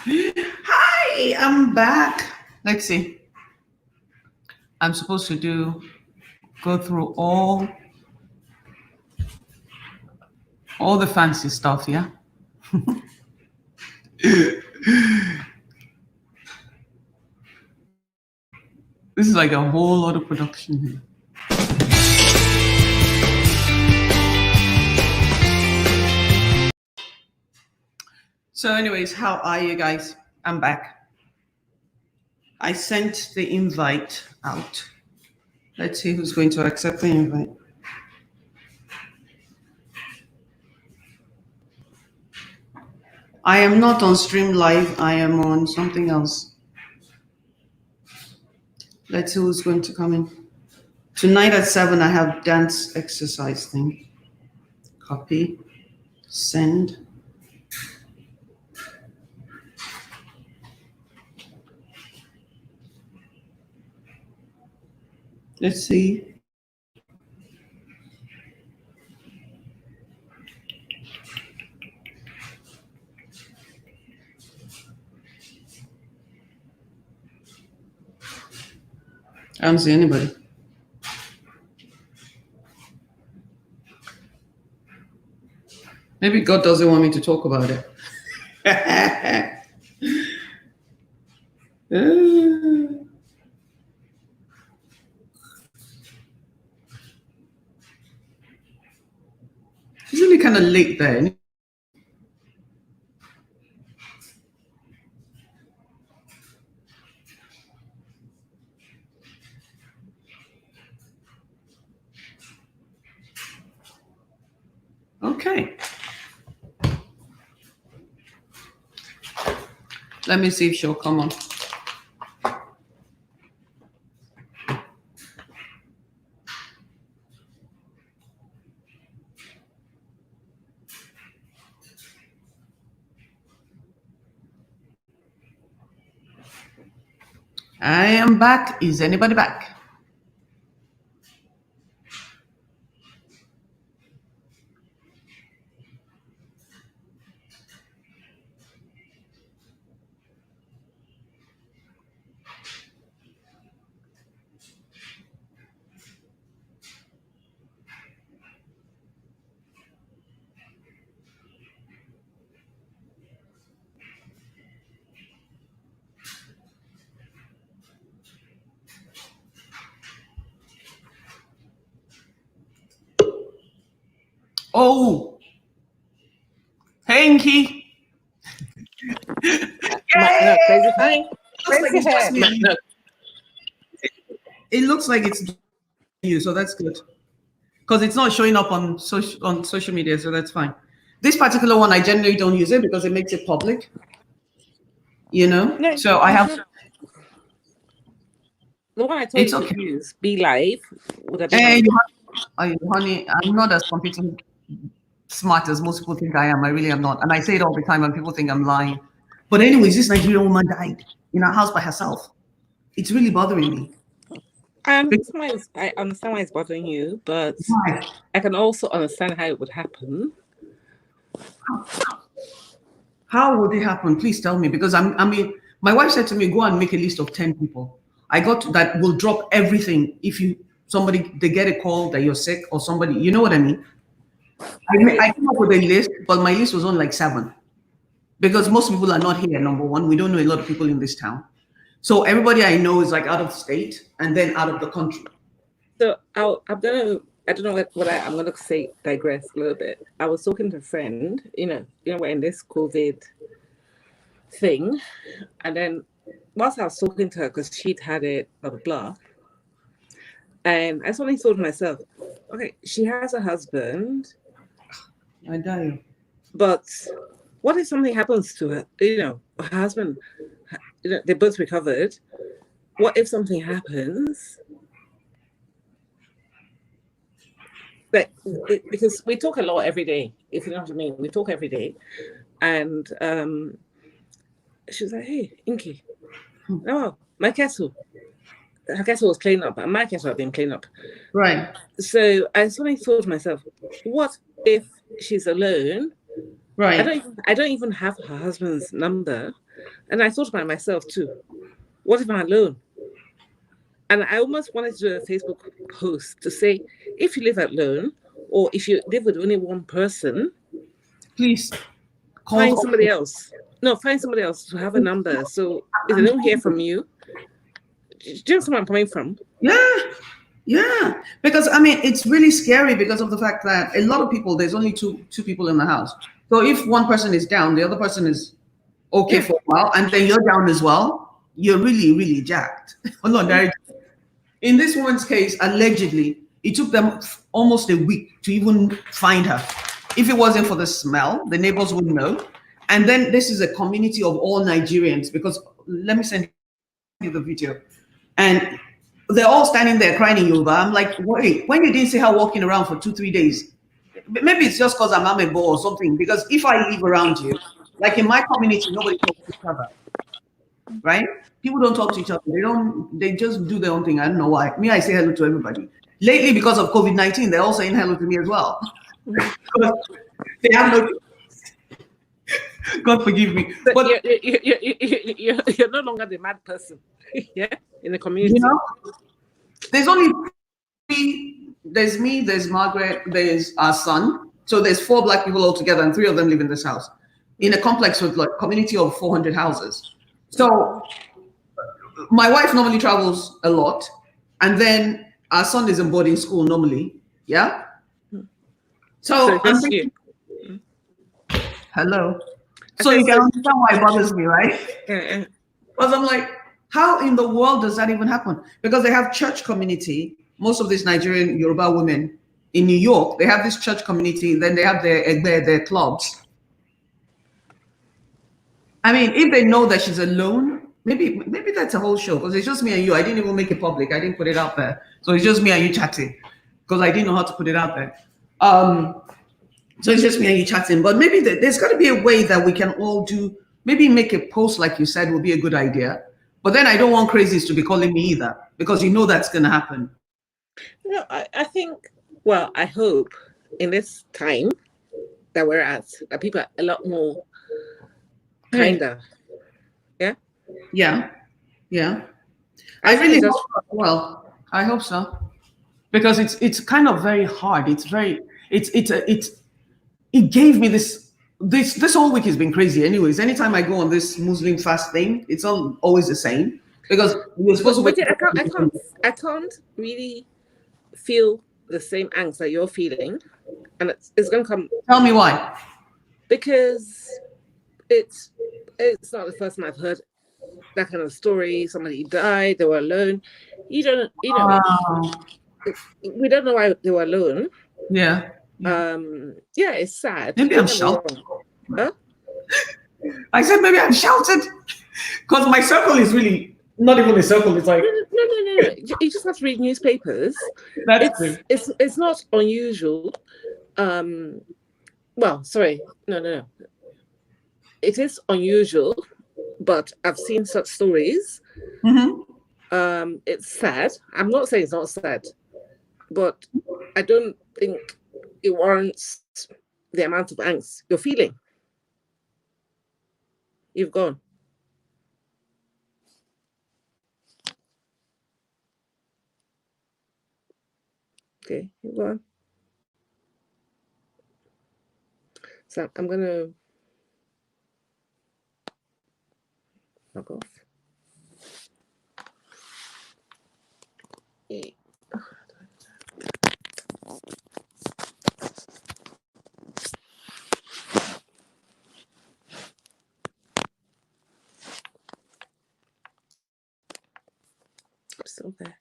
Hi, I'm back. Let's see. I'm supposed to go through all the fancy stuff, yeah? This is like a whole lot of production here. So anyways, how are you guys? I'm back. I sent the invite out. Let's see who's going to accept the invite. I am not on Stream Live. I am on something else. Let's see who's going to come in. Tonight at 7, I have dance exercise thing. Copy. Send. Let's see. I don't see anybody. Maybe God doesn't want me to talk about it. It's really kind of late there. Okay. Let me see if she'll come on. I am back. Is anybody back? Oh, Hanky. No, crazy thing. Crazy hair. It looks like it's you, so that's good. Because it's not showing up on social media, so that's fine. This particular one, I generally don't use it because it makes it public. You know? No, so I have... The one I told you to use, Be Live. Hey, honey, I'm not as computer smart as most people think I am. I really am not. And I say it all the time and people think I'm lying. But anyways, this Nigerian woman died in her house by herself. It's really bothering me. I understand why it's bothering you, but why? I can also understand how it would happen. How would it happen? Please tell me, because I mean, my wife said to me, go and make a list of 10 people. I got that will drop everything if they get a call that you're sick or somebody, you know what I mean? I came up with a list, but my list was on like 7 because most people are not here. Number one, we don't know a lot of people in this town. So everybody I know is like out of state and then out of the country. So I'm going to say, digress a little bit. I was talking to a friend, we're in this COVID thing. And then whilst I was talking to her, because she'd had it, blah, blah, blah. And I suddenly thought to myself, okay, she has a husband. I die. But what if something happens to her? Her husband, they both recovered. What if something happens? But because we talk a lot every day, if you know what I mean. We talk every day. And she was like, hey, Inky, oh, my kettle. Her kettle was cleaned up, and my kettle had been cleaned up. Right. So I suddenly thought to myself, what if she's alone? Right. I don't even have her husband's number. And I thought about myself too. What if I'm alone? And I almost wanted to do a Facebook post to say, if you live alone, or if you live with only one person, Please find call. somebody else. No, find somebody else to have a number. So if they don't hear from you, do you know where I'm coming from? Yeah. Because I mean, it's really scary because of the fact that a lot of people, there's only two people in the house. So if one person is down, the other person is okay for a while, and then you're down as well, you're really, really jacked. Hold on, Derek. In this woman's case, allegedly, it took them almost a week to even find her. If it wasn't for the smell, the neighbors would know. And then this is a community of all Nigerians, because let me send you the video. And they're all standing there crying in Yoruba. I'm like, wait, when you didn't see her walking around for 2, 3 days, maybe it's just because I'm Amebo or something. Because if I live around you, like in my community, nobody talks to each other, right? People don't talk to each other. They just do their own thing. I don't know why. Me, I say hello to everybody. Lately, because of COVID-19, they're all saying hello to me as well. Because they have no, God forgive me. But you're no longer the mad person, yeah, in the community. you know, there's only three. There's me, there's Margaret, there's our son. So there's 4 Black people altogether, and 3 of them live in this house, in a complex with like community of 400 houses. So my wife normally travels a lot, and then our son is in boarding school normally. Yeah. So I'm thinking, hello. So you can understand why it bothers me, right? Because I'm like, how in the world does that even happen? Because they have church community. Most of these Nigerian Yoruba women in New York, they have this church community. Then they have their clubs. I mean, if they know that she's alone, maybe that's a whole show, because it's just me and you. I didn't even make it public. I didn't put it out there. So it's just me and you chatting, because I didn't know how to put it out there. So it's just me and you chatting. But maybe there's got to be a way that we can all do. Maybe make a post like you said would be a good idea. But then I don't want crazies to be calling me either, because you know that's going to happen. No, I think, well, I hope in this time that we're at, that people are a lot more kinder. Yeah? Yeah. I really hope so. Well, I hope so. Because it's kind of very hard. It gave me this whole week has been crazy anyways. Anytime I go on this Muslim fast thing, it's always the same, because we're supposed to I can't really feel the same angst that you're feeling, and it's gonna come. Tell me why. Because it's not the first time I've heard that kind of story. Somebody died, they were alone. You know, we don't know why they were alone. Yeah. Yeah, it's sad. Maybe I'm shouting. Huh? I said maybe I'm shouted, because my circle is really not even a circle. It's like no. You just have to read newspapers. It's not unusual. Well, sorry, no. It is unusual, but I've seen such stories. Mm-hmm. It's sad. I'm not saying it's not sad, but I don't think it warrants the amount of angst you're feeling. You've gone. Okay, you've gone. So I'm gonna knock off. I'm still there.